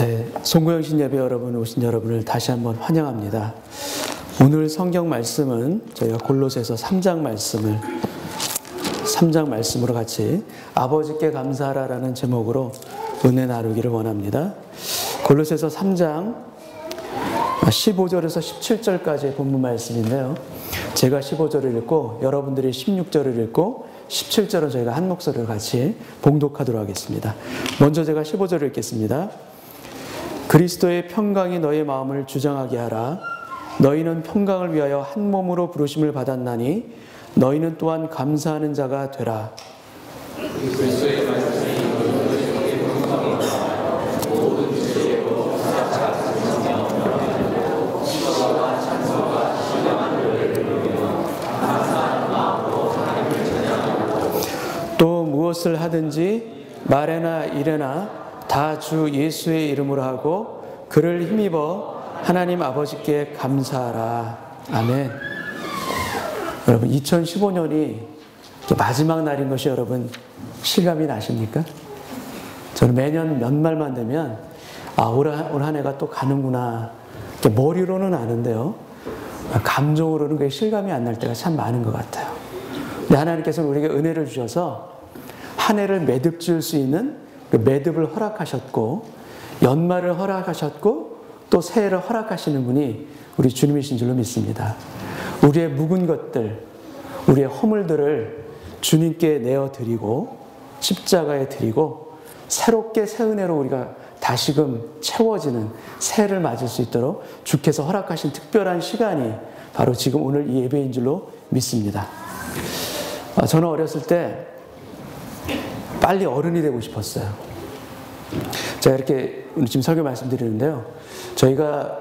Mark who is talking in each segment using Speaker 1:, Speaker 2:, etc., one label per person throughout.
Speaker 1: 네, 송구영신 예배 여러분 오신 여러분을 다시 한번 환영합니다. 오늘 성경 말씀은 저희가 골로새서 3장 말씀으로 같이 아버지께 감사하라라는 제목으로 은혜 나누기를 원합니다. 골로새서 3장 15절에서 17절까지의 본문 말씀인데요. 제가 15절을 읽고 여러분들이 16절을 읽고 17절은 저희가 한 목소리로 같이 봉독하도록 하겠습니다. 먼저 제가 15절을 읽겠습니다. 그리스도의 평강이 너의 마음을 주장하게 하라. 너희는 평강을 위하여 한 몸으로 부르심을 받았나니 너희는 또한 감사하는 자가 되라. 그리스도의 말씀이 너희의 평강이 모든 죄로 찾아가시며 기도와 찬송과 신령한 노래를 감사한 마음으로 하나님을 찬양하고 또 무엇을 하든지 말에나 일에나 다 주 예수의 이름으로 하고 그를 힘입어 하나님 아버지께 감사하라. 아멘. 여러분 2015년이 마지막 날인 것이 여러분 실감이 나십니까? 저는 매년 연말만 되면 올 한 해가 또 가는구나. 머리로는 아는데요. 감정으로는 그게 실감이 안 날 때가 참 많은 것 같아요. 근데 하나님께서는 우리에게 은혜를 주셔서 한 해를 매듭 지을 수 있는 그 매듭을 허락하셨고 연말을 허락하셨고 또 새해를 허락하시는 분이 우리 주님이신 줄로 믿습니다. 우리의 묵은 것들, 우리의 허물들을 주님께 내어드리고 십자가에 드리고 새롭게 새 은혜로 우리가 다시금 채워지는 새해를 맞을 수 있도록 주께서 허락하신 특별한 시간이 바로 지금 오늘 이 예배인 줄로 믿습니다. 저는 어렸을 때 빨리 어른이 되고 싶었어요. 제가 이렇게 지금 설교 말씀드리는데요. 저희가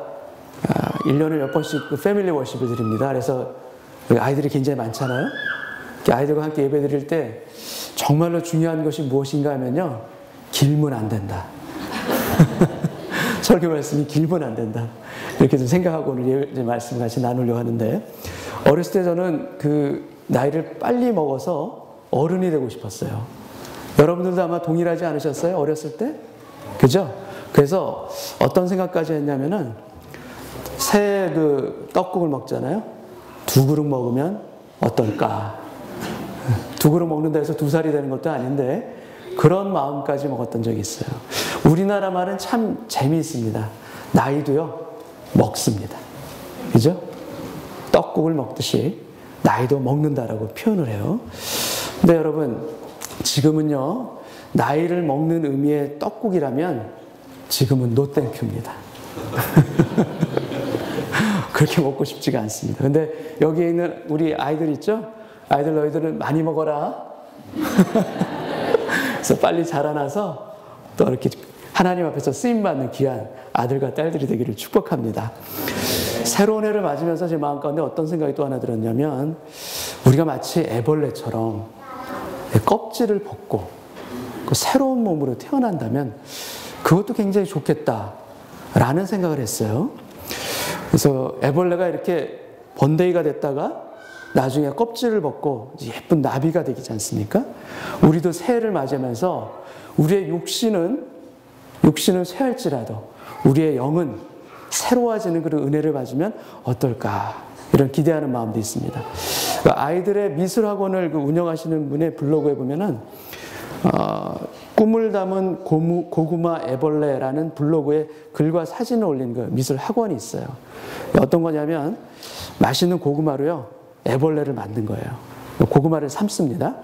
Speaker 1: 1년에 몇 번씩 패밀리 워십을 드립니다. 그래서 아이들이 굉장히 많잖아요. 아이들과 함께 예배 드릴 때 정말로 중요한 것이 무엇인가 하면요. 길면 안 된다. 설교 말씀이 길면 안 된다. 이렇게 좀 생각하고 오늘 말씀 같이 나누려고 하는데 어렸을 때 저는 그 나이를 빨리 먹어서 어른이 되고 싶었어요. 여러분들도 아마 동일하지 않으셨어요? 어렸을 때? 그죠? 그래서 어떤 생각까지 했냐면은 새해 그 떡국을 먹잖아요. 2그릇 먹으면 어떨까? 2그릇 먹는다 해서 2살이 되는 것도 아닌데 그런 마음까지 먹었던 적이 있어요. 우리나라 말은 참 재미있습니다. 나이도요 먹습니다. 그죠? 떡국을 먹듯이 나이도 먹는다라고 표현을 해요. 근데 여러분 지금은요 나이를 먹는 의미의 떡국이라면 지금은 노땡큐입니다. 그렇게 먹고 싶지가 않습니다. 근데 여기에 있는 우리 아이들 있죠? 아이들 너희들은 많이 먹어라. 그래서 빨리 자라나서 또 이렇게 하나님 앞에서 쓰임받는 귀한 아들과 딸들이 되기를 축복합니다. 새로운 해를 맞으면서 제 마음 가운데 어떤 생각이 또 하나 들었냐면 우리가 마치 애벌레처럼 껍질을 벗고 그 새로운 몸으로 태어난다면 그것도 굉장히 좋겠다라는 생각을 했어요. 그래서 애벌레가 이렇게 번데기가 됐다가 나중에 껍질을 벗고 예쁜 나비가 되지 않습니까? 우리도 새해를 맞으면서 우리의 육신은 쇠할지라도 우리의 영은 새로워지는 그런 은혜를 받으면 어떨까 이런 기대하는 마음도 있습니다. 아이들의 미술학원을 운영하시는 분의 블로그에 보면은 꿈을 담은 고구마 애벌레라는 블로그에 글과 사진을 올린 그 미술학원이 있어요. 어떤 거냐면 맛있는 고구마로요 애벌레를 만든 거예요. 고구마를 삶습니다.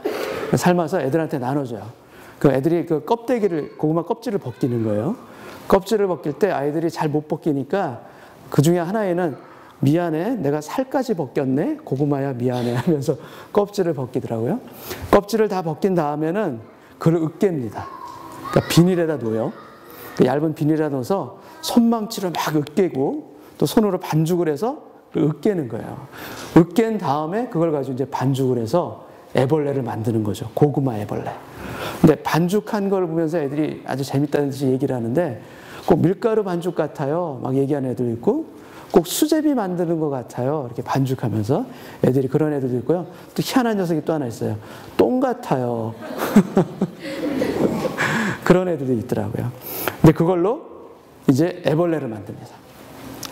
Speaker 1: 삶아서 애들한테 나눠줘요. 그 애들이 그 고구마 껍질을 벗기는 거예요. 껍질을 벗길 때 아이들이 잘 못 벗기니까 그 중에 하나에는 미안해, 내가 살까지 벗겼네, 고구마야 미안해 하면서 껍질을 벗기더라고요. 껍질을 다 벗긴 다음에는 그걸 으깹니다. 그러니까 비닐에다 놓아요. 얇은 비닐에다 넣어서 손망치로 막 으깨고 또 손으로 반죽을 해서 으깨는 거예요. 으깬 다음에 그걸 가지고 이제 반죽을 해서 애벌레를 만드는 거죠. 고구마 애벌레. 근데 반죽한 걸 보면서 애들이 아주 재밌다는 듯이 얘기를 하는데 꼭 밀가루 반죽 같아요. 막 얘기하는 애도 있고 꼭 수제비 만드는 것 같아요. 이렇게 반죽하면서 애들이 그런 애들도 있고요. 또 희한한 녀석이 또 하나 있어요. 똥 같아요. 그런 애들도 있더라고요. 근데 그걸로 이제 애벌레를 만듭니다.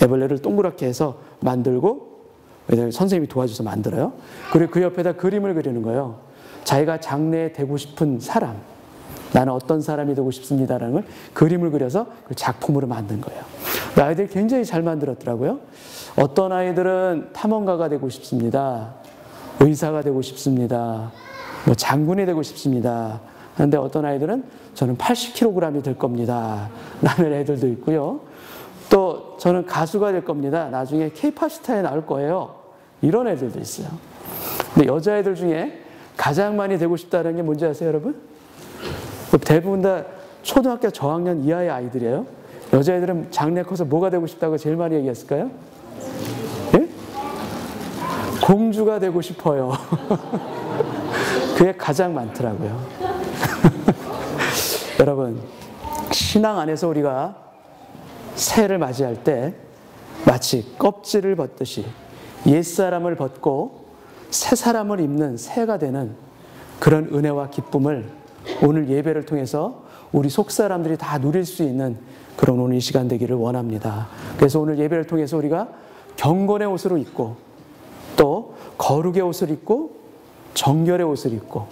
Speaker 1: 애벌레를 동그랗게 해서 만들고 선생님이 도와줘서 만들어요. 그리고 그 옆에다 그림을 그리는 거예요. 자기가 장래에 되고 싶은 사람, 나는 어떤 사람이 되고 싶습니다라는 걸 그림을 그려서 작품으로 만든 거예요. 아이들이 굉장히 잘 만들었더라고요. 어떤 아이들은 탐험가가 되고 싶습니다. 의사가 되고 싶습니다. 뭐 장군이 되고 싶습니다. 그런데 어떤 아이들은 저는 80kg이 될 겁니다. 라는 애들도 있고요. 또 저는 가수가 될 겁니다. 나중에 K-팝 스타에 나올 거예요. 이런 애들도 있어요. 근데 여자애들 중에 가장 많이 되고 싶다는 게 뭔지 아세요, 여러분? 대부분 다 초등학교 저학년 이하의 아이들이에요. 여자애들은 장래 커서 뭐가 되고 싶다고 제일 많이 얘기했을까요? 예? 공주가 되고 싶어요. 그게 가장 많더라고요. 여러분, 신앙 안에서 우리가 새해를 맞이할 때 마치 껍질을 벗듯이 옛사람을 벗고 새 사람을 입는 새해가 되는 그런 은혜와 기쁨을 오늘 예배를 통해서 우리 속사람들이 다 누릴 수 있는 그런 오늘 이 시간 되기를 원합니다. 그래서 오늘 예배를 통해서 우리가 경건의 옷을 입고 또 거룩의 옷을 입고 정결의 옷을 입고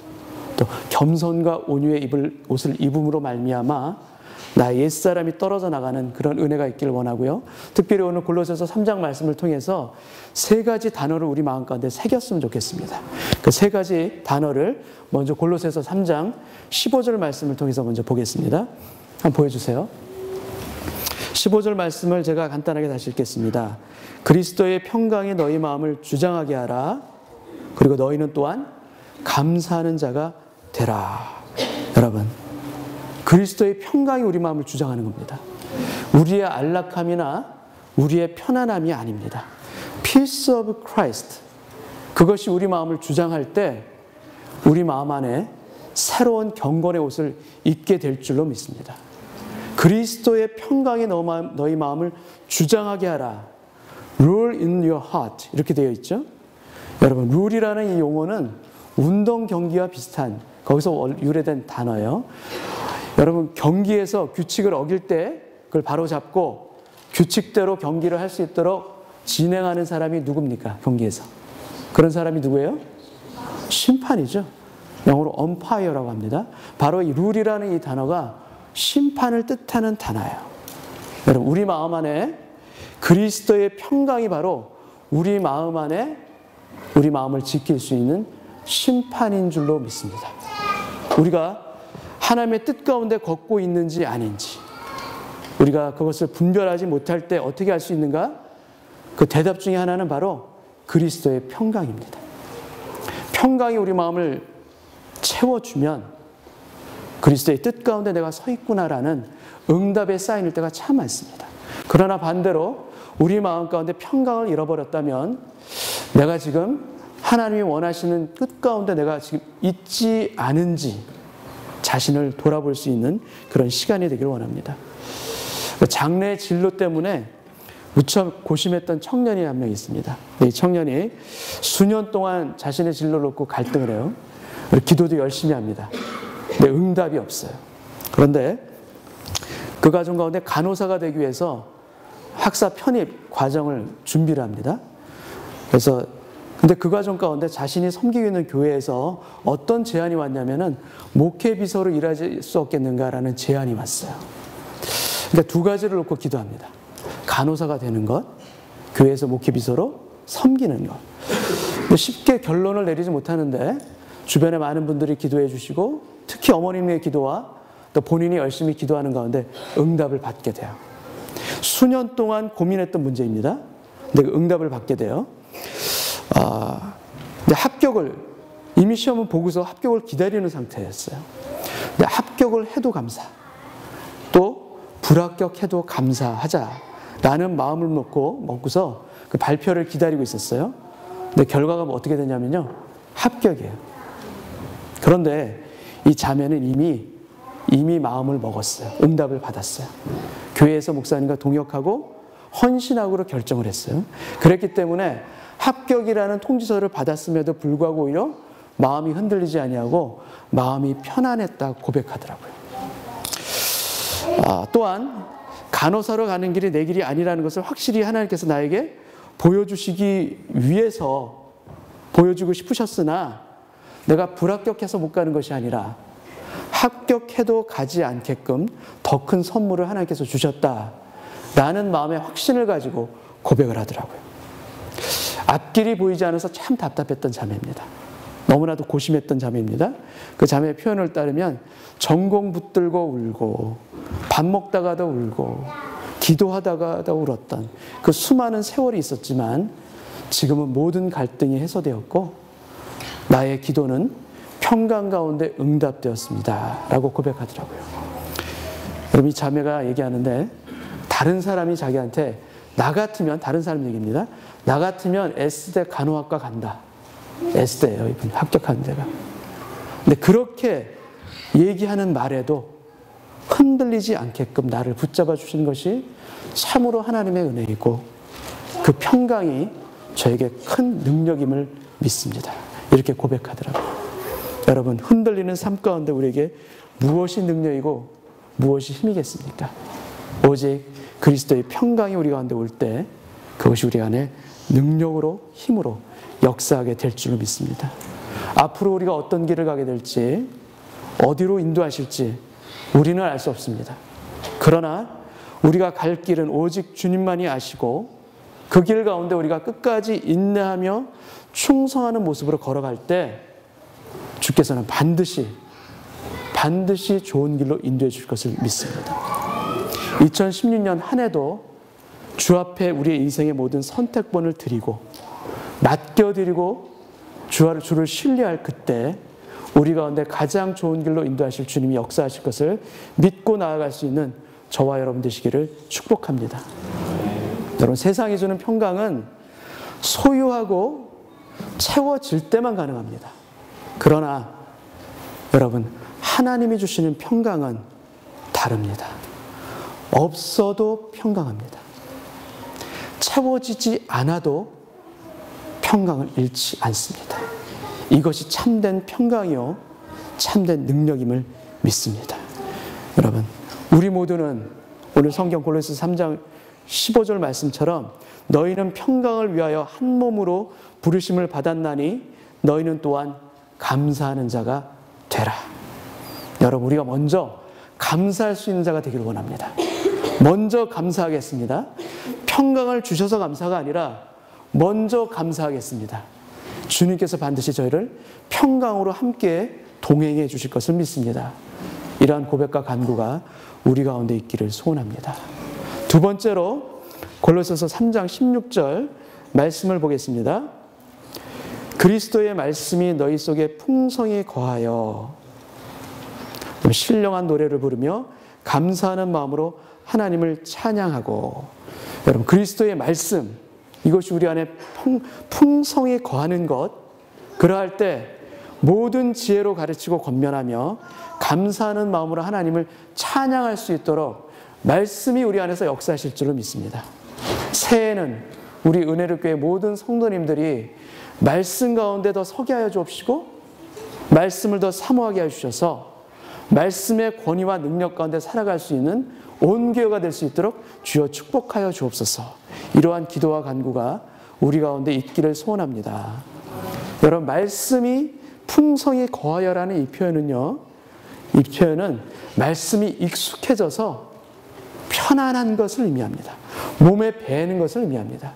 Speaker 1: 또 겸손과 온유의 입을 옷을 입음으로 말미암아 나의 옛사람이 떨어져 나가는 그런 은혜가 있기를 원하고요. 특별히 오늘 골로새서 3장 말씀을 통해서 세 가지 단어를 우리 마음 가운데 새겼으면 좋겠습니다. 그 세 가지 단어를 먼저 골로새서 3장 15절 말씀을 통해서 먼저 보겠습니다. 한번 보여주세요. 15절 말씀을 제가 간단하게 다시 읽겠습니다. 그리스도의 평강이 너희 마음을 주장하게 하라. 그리고 너희는 또한 감사하는 자가 되라. 여러분, 그리스도의 평강이 우리 마음을 주장하는 겁니다. 우리의 안락함이나 우리의 편안함이 아닙니다. Peace of Christ, 그것이 우리 마음을 주장할 때 우리 마음 안에 새로운 경건의 옷을 입게 될 줄로 믿습니다. 그리스도의 평강이 너희 마음을 주장하게 하라. Rule in your heart, 이렇게 되어 있죠. 여러분, 룰이라는 이 용어는 운동 경기와 비슷한, 거기서 유래된 단어예요. 여러분, 경기에서 규칙을 어길 때 그걸 바로 잡고 규칙대로 경기를 할 수 있도록 진행하는 사람이 누굽니까? 경기에서. 그런 사람이 누구예요? 심판이죠. 영어로 umpire라고 합니다. 바로 이 룰이라는 이 단어가 심판을 뜻하는 단어예요. 여러분, 우리 마음 안에 그리스도의 평강이 바로 우리 마음 안에 우리 마음을 지킬 수 있는 심판인 줄로 믿습니다. 우리가 하나님의 뜻 가운데 걷고 있는지 아닌지, 우리가 그것을 분별하지 못할 때 어떻게 할 수 있는가? 그 대답 중에 하나는 바로 그리스도의 평강입니다. 평강이 우리 마음을 채워주면 그리스도의 뜻 가운데 내가 서 있구나라는 응답의 사인일 때가 참 많습니다. 그러나 반대로 우리 마음 가운데 평강을 잃어버렸다면 내가 지금 하나님이 원하시는 뜻 가운데 내가 지금 있지 않은지 자신을 돌아볼 수 있는 그런 시간이 되기를 원합니다. 장래의 진로 때문에 무척 고심했던 청년이 한 명 있습니다. 이 청년이 수년 동안 자신의 진로를 놓고 갈등을 해요. 기도도 열심히 합니다. 근데 응답이 없어요. 그런데 그 과정 가운데 간호사가 되기 위해서 학사 편입 과정을 준비를 합니다. 그래서 근데 그 과정 가운데 자신이 섬기고 있는 교회에서 어떤 제안이 왔냐면은 목회 비서로 일할 수 없겠는가라는 제안이 왔어요. 그러니까 두 가지를 놓고 기도합니다. 간호사가 되는 것, 교회에서 목회 비서로 섬기는 것. 쉽게 결론을 내리지 못하는데 주변에 많은 분들이 기도해 주시고 특히 어머님의 기도와 또 본인이 열심히 기도하는 가운데 응답을 받게 돼요. 수년 동안 고민했던 문제입니다. 근데 그 응답을 받게 돼요. 근데 합격을 이미 시험은 보고서 합격을 기다리는 상태였어요. 근데 합격을 해도 감사, 또 불합격해도 감사하자라는 마음을 먹고서 그 발표를 기다리고 있었어요. 근데 결과가 어떻게 되냐면요, 합격이에요. 그런데 이 자매는 이미 마음을 먹었어요. 응답을 받았어요. 교회에서 목사님과 동역하고 헌신하기로 결정을 했어요. 그랬기 때문에 합격이라는 통지서를 받았음에도 불구하고 오히려 마음이 흔들리지 아니하고 마음이 편안했다고 고백하더라고요. 또한 간호사로 가는 길이 내 길이 아니라는 것을 확실히 하나님께서 나에게 보여주시기 위해서 보여주고 싶으셨으나 내가 불합격해서 못 가는 것이 아니라 합격해도 가지 않게끔 더 큰 선물을 하나님께서 주셨다라는 마음의 확신을 가지고 고백을 하더라고요. 앞길이 보이지 않아서 참 답답했던 자매입니다. 너무나도 고심했던 자매입니다. 그 자매의 표현을 따르면 전공 붙들고 울고 밥 먹다가도 울고 기도하다가도 울었던 그 수많은 세월이 있었지만 지금은 모든 갈등이 해소되었고 나의 기도는 평강 가운데 응답되었습니다 라고 고백하더라고요. 여러분, 이 자매가 얘기하는데 다른 사람이 자기한테 나 같으면, 다른 사람 얘기입니다, 나 같으면 S대 간호학과 간다. S대예요, 이분 합격하는 데가. 근데 그렇게 얘기하는 말에도 흔들리지 않게끔 나를 붙잡아 주시는 것이 참으로 하나님의 은혜이고 그 평강이 저에게 큰 능력임을 믿습니다. 이렇게 고백하더라고요. 여러분, 흔들리는 삶 가운데 우리에게 무엇이 능력이고 무엇이 힘이겠습니까? 오직 그리스도의 평강이 우리 가운데 올 때 그것이 우리 안에 능력으로, 힘으로 역사하게 될 줄로 믿습니다. 앞으로 우리가 어떤 길을 가게 될지, 어디로 인도하실지 우리는 알 수 없습니다. 그러나 우리가 갈 길은 오직 주님만이 아시고 그 길 가운데 우리가 끝까지 인내하며 충성하는 모습으로 걸어갈 때 주께서는 반드시 좋은 길로 인도해 주실 것을 믿습니다. 2016년 한 해도 주 앞에 우리의 인생의 모든 선택권을 드리고 맡겨드리고 주를 신뢰할 그때 우리 가운데 가장 좋은 길로 인도하실 주님이 역사하실 것을 믿고 나아갈 수 있는 저와 여러분 되시기를 축복합니다. 여러분, 세상이 주는 평강은 소유하고 채워질 때만 가능합니다. 그러나 여러분, 하나님이 주시는 평강은 다릅니다. 없어도 평강합니다. 채워지지 않아도 평강을 잃지 않습니다. 이것이 참된 평강이요 참된 능력임을 믿습니다. 여러분, 우리 모두는 오늘 성경 골로새서 3장 15절 말씀처럼 너희는 평강을 위하여 한 몸으로 부르심을 받았나니 너희는 또한 감사하는 자가 되라. 여러분, 우리가 먼저 감사할 수 있는 자가 되기를 원합니다. 먼저 감사하겠습니다. 평강을 주셔서 감사가 아니라 먼저 감사하겠습니다. 주님께서 반드시 저희를 평강으로 함께 동행해 주실 것을 믿습니다. 이러한 고백과 간구가 우리 가운데 있기를 소원합니다. 두 번째로 골로새서 3장 16절 말씀을 보겠습니다. 그리스도의 말씀이 너희 속에 풍성히 거하여 신령한 노래를 부르며 감사하는 마음으로 하나님을 찬양하고. 여러분, 그리스도의 말씀, 이것이 우리 안에 풍성히 거하는 것, 그러할 때 모든 지혜로 가르치고 권면하며 감사하는 마음으로 하나님을 찬양할 수 있도록 말씀이 우리 안에서 역사하실 줄로 믿습니다. 새해에는 우리 은혜롭교회 모든 성도님들이 말씀 가운데 더 서게 하여 주옵시고 말씀을 더 사모하게 하여 주셔서 말씀의 권위와 능력 가운데 살아갈 수 있는 온 교회가 될 수 있도록 주여 축복하여 주옵소서. 이러한 기도와 간구가 우리 가운데 있기를 소원합니다. 여러분, 말씀이 풍성히 거하여라는 이 표현은요, 이 표현은 말씀이 익숙해져서 편안한 것을 의미합니다. 몸에 배는 것을 의미합니다.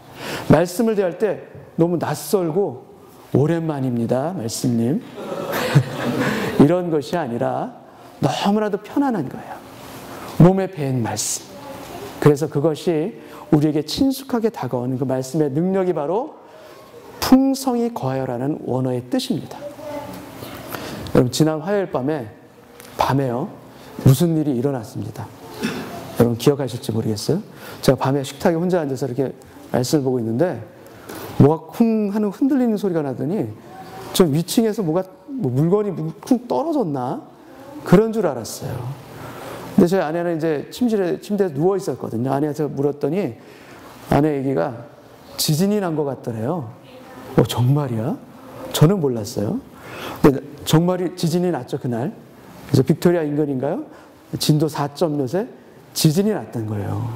Speaker 1: 말씀을 대할 때 너무 낯설고 오랜만입니다, 말씀님. 이런 것이 아니라 너무나도 편안한 거예요. 몸에 배인 말씀. 그래서 그것이 우리에게 친숙하게 다가오는 그 말씀의 능력이 바로 풍성히 거하여라는 원어의 뜻입니다. 여러분, 지난 화요일 밤에요, 무슨 일이 일어났습니다. 여러분 기억하실지 모르겠어요. 제가 밤에 식탁에 혼자 앉아서 이렇게 말씀을 보고 있는데 뭐가 쿵 하는 흔들리는 소리가 나더니 저 위층에서 물건이 쿵 떨어졌나? 그런 줄 알았어요. 근데 저희 아내는 이제 침대에 누워 있었거든요. 아내한테 물었더니 아내 얘기가 지진이 난 것 같더래요. 정말이야? 저는 몰랐어요. 근데 정말이 지진이 났죠, 그날. 그래서 빅토리아 인근인가요? 진도 4점 몇에 지진이 났던 거예요.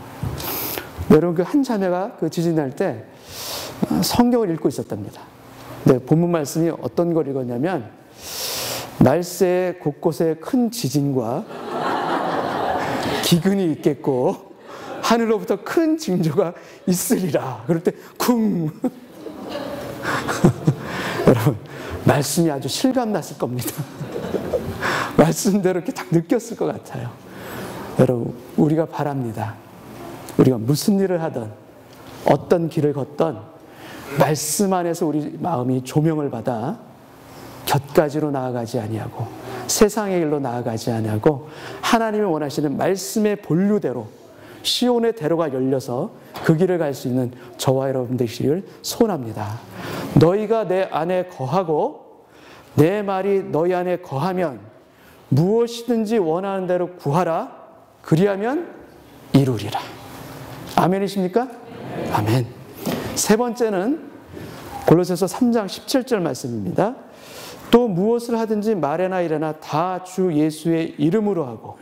Speaker 1: 여러분, 그 한 자매가 그 지진 날 때 성경을 읽고 있었답니다. 근데 본문 말씀이 어떤 걸 읽었냐면, 날새 곳곳에 큰 지진과 기근이 있겠고 하늘로부터 큰 징조가 있으리라. 그럴 때 쿵. 여러분, 말씀이 아주 실감났을 겁니다. 말씀대로 이렇게 딱 느꼈을 것 같아요. 여러분, 우리가 바랍니다. 우리가 무슨 일을 하든 어떤 길을 걷던 말씀 안에서 우리 마음이 조명을 받아 곁가지로 나아가지 아니하고 세상의 길로 나아가지 아니하고 하나님이 원하시는 말씀의 본류대로 시온의 대로가 열려서 그 길을 갈 수 있는 저와 여러분 되시기를 소원합니다. 너희가 내 안에 거하고 내 말이 너희 안에 거하면 무엇이든지 원하는 대로 구하라. 그리하면 이루리라. 아멘이십니까? 아멘. 세 번째는 골로새서 3장 17절 말씀입니다. 또 무엇을 하든지 말에나 이래나 다 주 예수의 이름으로 하고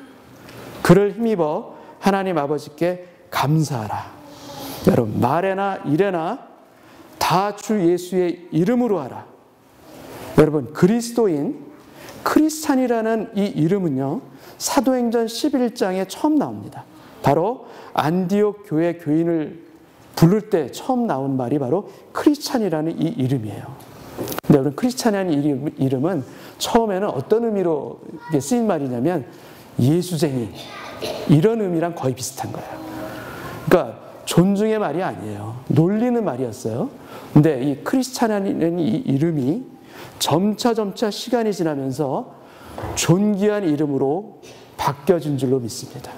Speaker 1: 그를 힘입어 하나님 아버지께 감사하라. 여러분, 말에나 이래나 다 주 예수의 이름으로 하라. 여러분, 그리스도인, 크리스찬이라는 이 이름은요, 사도행전 11장에 처음 나옵니다. 바로 안디옥 교회 교인을 부를 때 처음 나온 말이 바로 크리스찬이라는 이 이름이에요. 근데 여러분, 크리스찬이라는 이름은 처음에는 어떤 의미로 쓰인 말이냐면 예수쟁이, 이런 의미랑 거의 비슷한 거예요. 그러니까 존중의 말이 아니에요. 놀리는 말이었어요. 근데 이 크리스찬이라는 이 이름이 점차 시간이 지나면서 존귀한 이름으로 바뀌어진 줄로 믿습니다.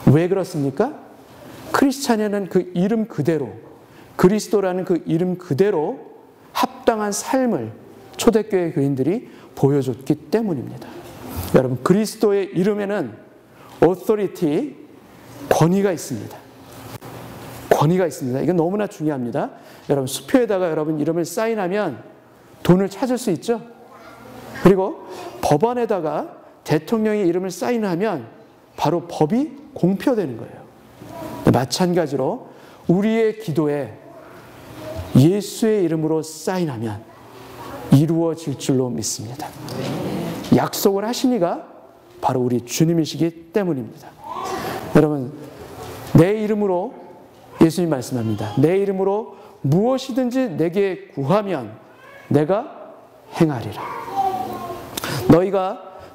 Speaker 1: 왜 그렇습니까? 크리스찬이라는 그 이름 그대로, 그리스도라는 그 이름 그대로 합당한 삶을 초대교회 교인들이 보여줬기 때문입니다. 여러분, 그리스도의 이름에는 authority, 권위가 있습니다. 권위가 있습니다. 이건 너무나 중요합니다. 여러분, 수표에다가 여러분 이름을 사인하면 돈을 찾을 수 있죠? 그리고 법안에다가 대통령의 이름을 사인하면 바로 법이 공표되는 거예요. 마찬가지로 우리의 기도에 예수의 이름으로 사인하면 이루어질 줄로 믿습니다. 약속을 하신 이가 바로 우리 주님이시기 때문입니다. 여러분, 내 이름으로, 예수님 말씀합니다. 내 이름으로 무엇이든지 내게 구하면 내가 행하리라.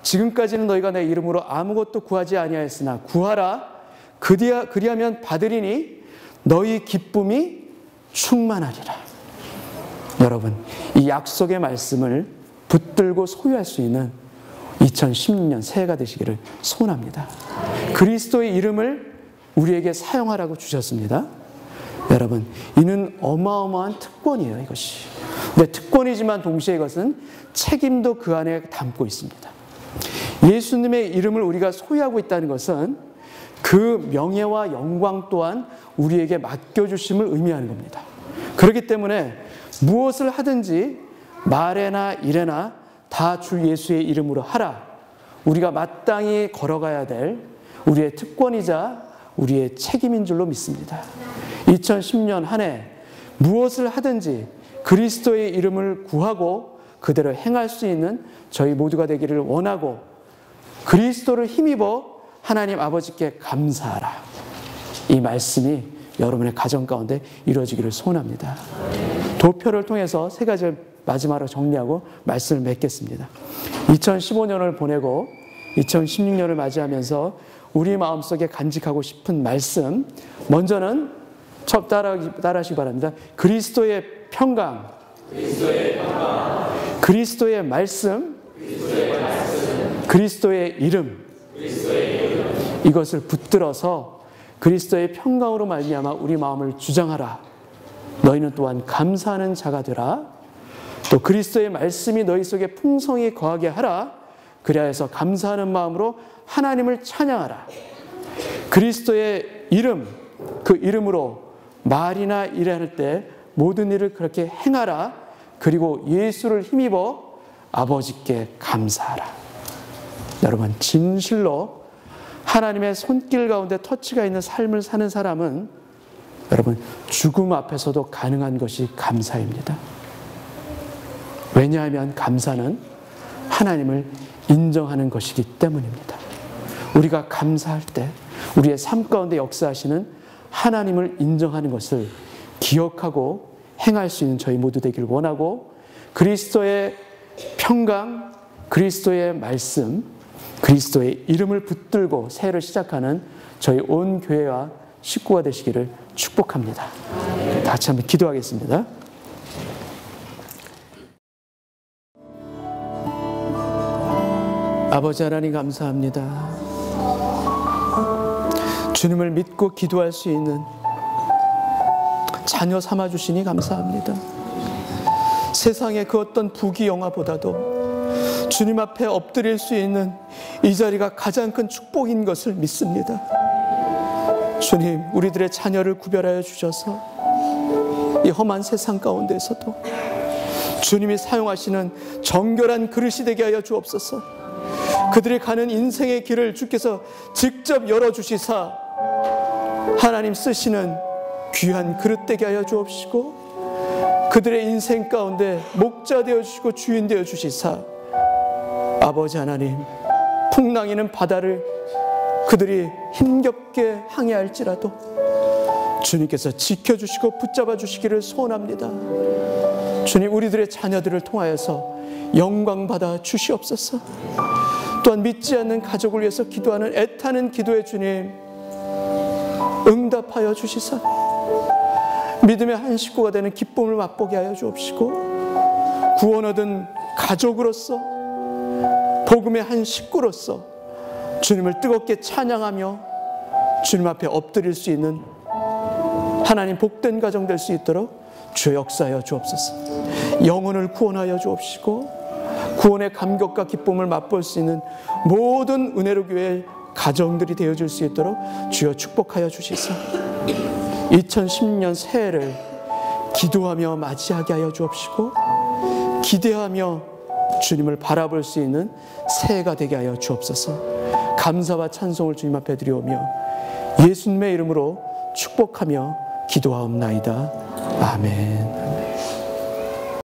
Speaker 1: 지금까지는 너희가 내 이름으로 아무것도 구하지 아니하였으나 구하라. 그리하면 받으리니 너희 기쁨이 충만하리라. 여러분, 이 약속의 말씀을 붙들고 소유할 수 있는 2016년 새해가 되시기를 소원합니다. 그리스도의 이름을 우리에게 사용하라고 주셨습니다. 여러분, 이는 어마어마한 특권이에요, 이것이. 근데 특권이지만 동시에 이것은 책임도 그 안에 담고 있습니다. 예수님의 이름을 우리가 소유하고 있다는 것은 그 명예와 영광 또한 우리에게 맡겨주심을 의미하는 겁니다. 그렇기 때문에 무엇을 하든지 말에나 일에나 다 주 예수의 이름으로 하라. 우리가 마땅히 걸어가야 될 우리의 특권이자 우리의 책임인 줄로 믿습니다. 2010년 한 해 무엇을 하든지 그리스도의 이름을 구하고 그대로 행할 수 있는 저희 모두가 되기를 원하고 그리스도를 힘입어 하나님 아버지께 감사하라. 이 말씀이 여러분의 가정 가운데 이루어지기를 소원합니다. 도표를 통해서 세 가지를 마지막으로 정리하고 말씀을 맺겠습니다. 2015년을 보내고 2016년을 맞이하면서 우리 마음속에 간직하고 싶은 말씀, 먼저는 따라하시기 바랍니다. 그리스도의 평강, 그리스도의 말씀, 그리스도의 이름, 이것을 붙들어서 그리스도의 평강으로 말미암아 우리 마음을 주장하라. 너희는 또한 감사하는 자가 되라. 또 그리스도의 말씀이 너희 속에 풍성히 거하게 하라. 그리하여서 감사하는 마음으로 하나님을 찬양하라. 그리스도의 이름, 그 이름으로 말이나 일할 때 모든 일을 그렇게 행하라. 그리고 예수를 힘입어 아버지께 감사하라. 여러분, 진실로 하나님의 손길 가운데 터치가 있는 삶을 사는 사람은 여러분 죽음 앞에서도 가능한 것이 감사입니다. 왜냐하면 감사는 하나님을 인정하는 것이기 때문입니다. 우리가 감사할 때 우리의 삶 가운데 역사하시는 하나님을 인정하는 것을 기억하고 행할 수 있는 저희 모두 되길 원하고, 그리스도의 평강, 그리스도의 말씀, 그리스도의 이름을 붙들고 새해를 시작하는 저희 온 교회와 식구가 되시기를 축복합니다. 다 같이 한번 기도하겠습니다. 아버지 하나님 감사합니다. 주님을 믿고 기도할 수 있는 자녀 삼아주시니 감사합니다. 세상의 그 어떤 부귀 영화보다도 주님 앞에 엎드릴 수 있는 이 자리가 가장 큰 축복인 것을 믿습니다. 주님, 우리들의 자녀를 구별하여 주셔서 이 험한 세상 가운데서도 주님이 사용하시는 정결한 그릇이 되게 하여 주옵소서. 그들이 가는 인생의 길을 주께서 직접 열어주시사 하나님 쓰시는 귀한 그릇 되게 하여 주옵시고, 그들의 인생 가운데 목자 되어주시고 주인 되어주시사 아버지 하나님, 풍랑이는 바다를 그들이 힘겹게 항해할지라도 주님께서 지켜주시고 붙잡아 주시기를 소원합니다. 주님, 우리들의 자녀들을 통하여서 영광 받아 주시옵소서. 또한 믿지 않는 가족을 위해서 기도하는 애타는 기도에 주님 응답하여 주시사 믿음의 한 식구가 되는 기쁨을 맛보게 하여 주옵시고, 구원 얻은 가족으로서 복음의 한 식구로서 주님을 뜨겁게 찬양하며 주님 앞에 엎드릴 수 있는 하나님 복된 가정 될 수 있도록 주여 역사하여 주옵소서. 영혼을 구원하여 주옵시고 구원의 감격과 기쁨을 맛볼 수 있는 모든 은혜로 교회의 가정들이 되어줄 수 있도록 주여 축복하여 주시사 2010년 새해를 기도하며 맞이하게 하여 주옵시고, 기대하며 주님을 바라볼 수 있는 새해가 되게 하여 주옵소서. 감사와 찬송을 주님 앞에 드리오며 예수님의 이름으로 축복하며 기도하옵나이다. 아멘.